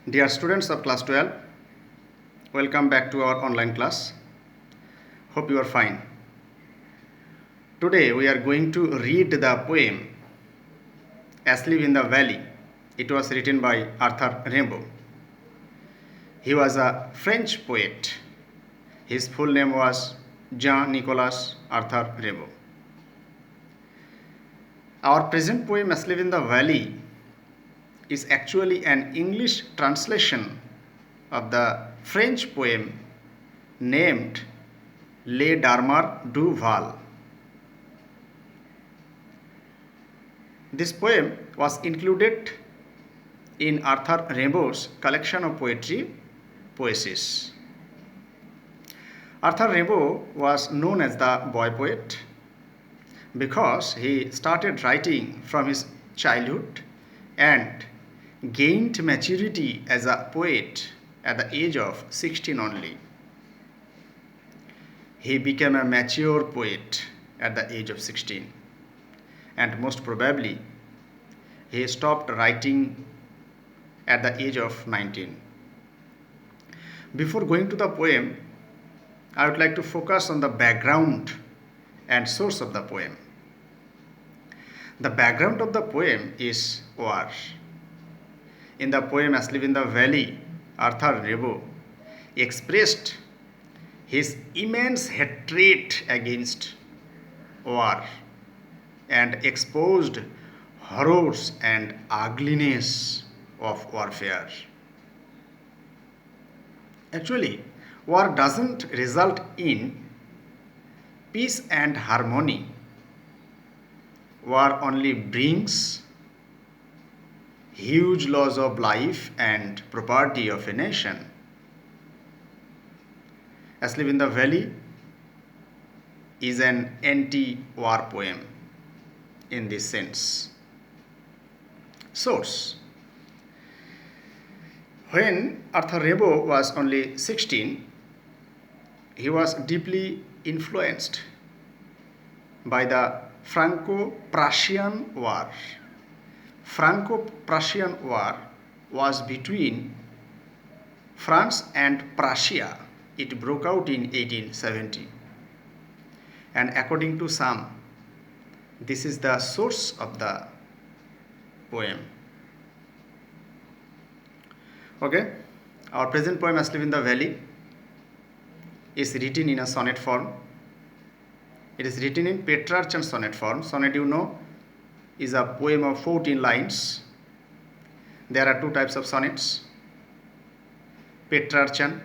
Dear students of class 12, welcome back to our online class. Hope you are fine. Today we are going to read the poem Asleep in the Valley. It was written by Arthur Rimbaud. He was a French poet. His full name was Jean-Nicolas Arthur Rimbaud. Our present poem Asleep in the Valley is actually an English translation of the French poem named Les Dormeurs du Val. This poem was included in Arthur Rimbaud's collection of poeses. Arthur Rimbaud was known as the boy poet because he started writing from his childhood and gained maturity as a poet at the age of 16 only. He became a mature poet at the age of 16, and most probably he stopped writing at the age of 19. Before going to the poem, I would like to focus on the background and source of the poem. The background of the poem is war. In the poem Asleep in the Valley, Arthur Rimbaud expressed his immense hatred against war and exposed horrors and ugliness of warfare. Actually, war doesn't result in peace and harmony. War only brings huge loss of life and property of a nation. Asleep in the Valley is an anti-war poem in this sense. Source. When Arthur Rimbaud was only 16, he was deeply influenced by the Franco-Prussian War. Franco-Prussian War was between France and Prussia. It broke out in 1870. And according to some, this is the source of the poem. Okay, our present poem Asleep in the Valley is written in a sonnet form. It is written in Petrarchan sonnet form. Sonnet, you know, is a poem of 14 lines. There are two types of sonnets, Petrarchan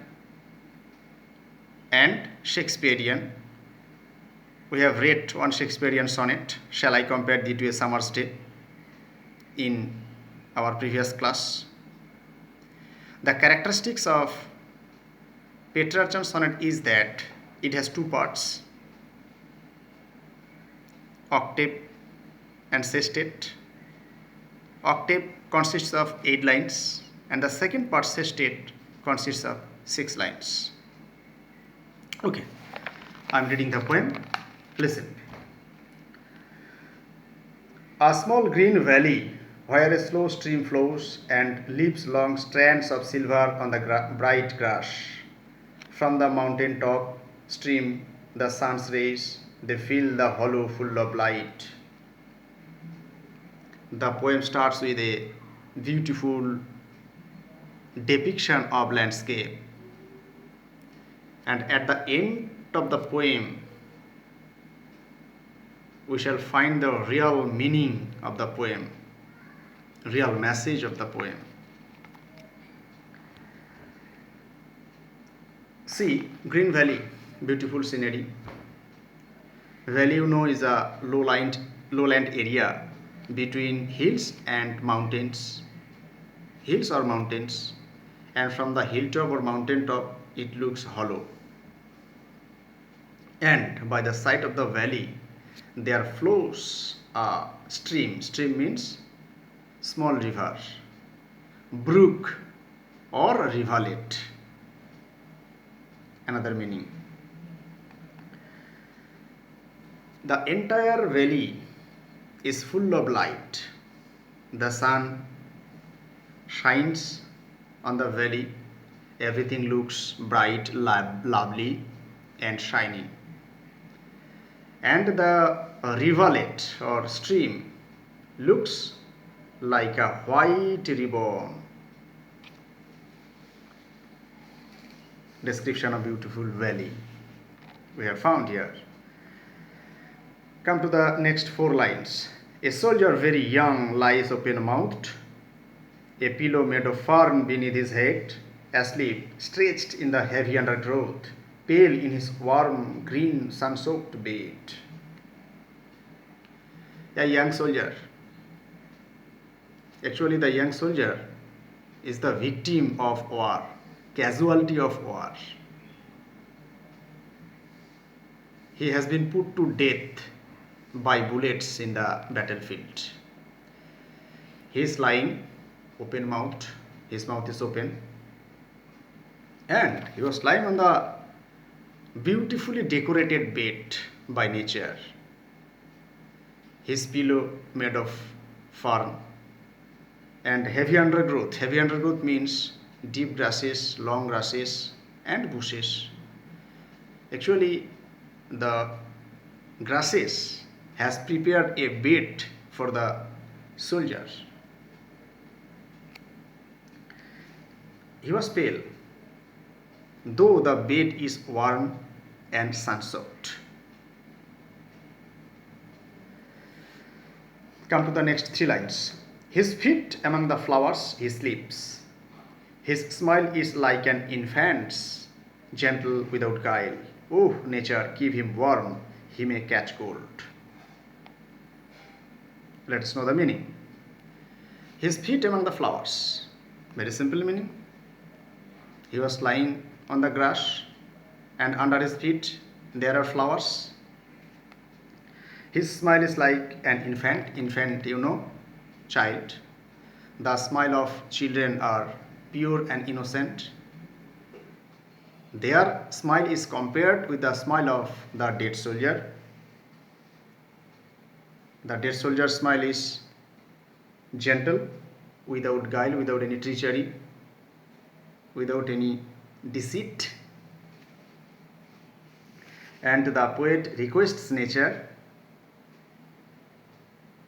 and Shakespearean. We have read one Shakespearean sonnet, Shall I Compare Thee to a Summer's Day, in our previous class. The characteristics of Petrarchan sonnet is that it has two parts, octave and sestet. Octave consists of 8 lines and the second part, sestet, consists of 6 lines. Okay, I am reading the poem. Listen. A small green valley where a slow stream flows and leaves long strands of silver on the bright grass. From the mountain top stream the sun's rays, they fill the hollow full of light. The poem starts with a beautiful depiction of landscape, and at the end of the poem we shall find the real meaning of the poem, real message of the poem. See, green valley, beautiful scenery. Valley, you know, is a lowland area between hills and mountains, hills or mountains, and from the hilltop or mountain top it looks hollow. And by the side of the valley there flows a stream. Stream means small river, brook or rivulet. Another meaning. The entire valley is full of light. The sun shines on the valley. Everything looks bright, lovely, and shiny. And the rivulet or stream looks like a white ribbon. Description of beautiful valley we have found here. Come to the next four lines. A soldier very young lies open-mouthed, a pillow made of fern beneath his head, asleep, stretched in the heavy undergrowth, pale in his warm, green, sun-soaked bed. A young soldier. Actually, the young soldier is the victim of war, casualty of war. He has been put to death by bullets in the battlefield. He is lying open mouthed, his mouth is open, and he was lying on the beautifully decorated bed by nature. His pillow made of fern and heavy undergrowth. Heavy undergrowth means deep grasses, long grasses, and bushes. Actually, the grasses has prepared a bed for the soldiers. He was pale, though the bed is warm and sun-soaked. Come to the next three lines. His feet among the flowers he sleeps. His smile is like an infant's, gentle without guile. Oh, nature, keep him warm, he may catch cold. Let us know the meaning. His feet among the flowers. Very simple meaning. He was lying on the grass and under his feet there are flowers. His smile is like an infant, child. The smile of children are pure and innocent. Their smile is compared with the smile of the dead soldier. The dead soldier's smile is gentle, without guile, without any treachery, without any deceit. And the poet requests nature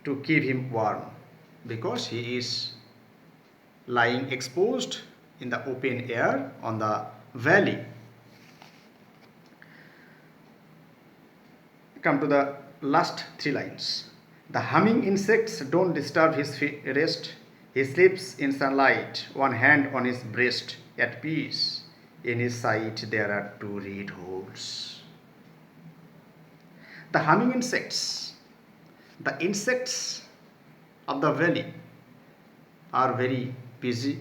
to keep him warm because he is lying exposed in the open air on the valley. Come to the last three lines. The humming insects don't disturb his rest. He sleeps in sunlight, one hand on his breast, at peace. In his sight there are two red holes. The humming insects, the insects of the valley are very busy.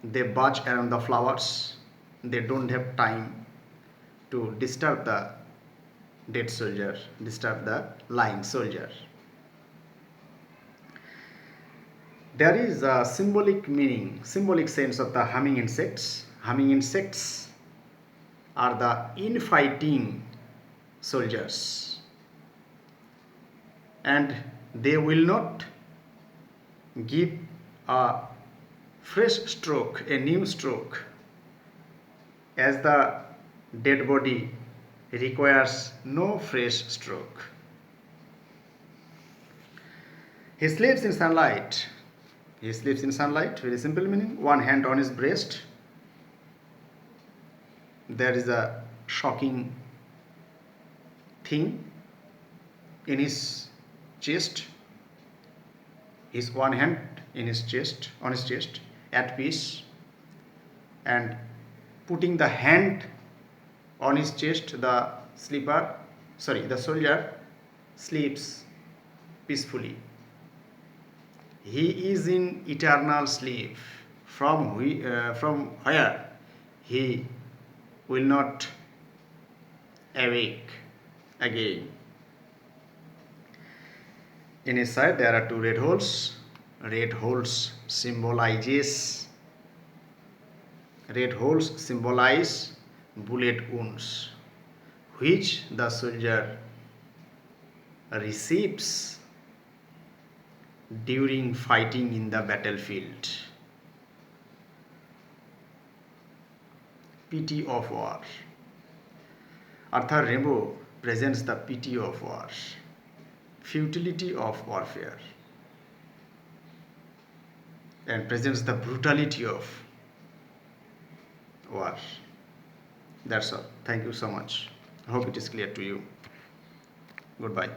They buzz around the flowers. They don't have time to disturb the dead soldier, disturb the lying soldier. There is a symbolic meaning, symbolic sense of the humming insects. Humming insects are the infighting soldiers, and they will not give a fresh stroke, a new stroke, as the dead body requires no fresh stroke. He sleeps in sunlight. He sleeps in sunlight, very simple meaning. One hand on his breast. There is a shocking thing in his chest. His one hand in his chest, on his chest, at peace, and putting the hand on his chest, the soldier sleeps peacefully. He is in eternal sleep, from where he will not awake again. In his side there are two red holes. Red holes symbolize bullet wounds, which the soldier receives during fighting in the battlefield. pity of war. Arthur Rimbaud presents the pity of war, futility of warfare, and presents the brutality of war. That's all. Thank you so much. I hope it is clear to you. Goodbye.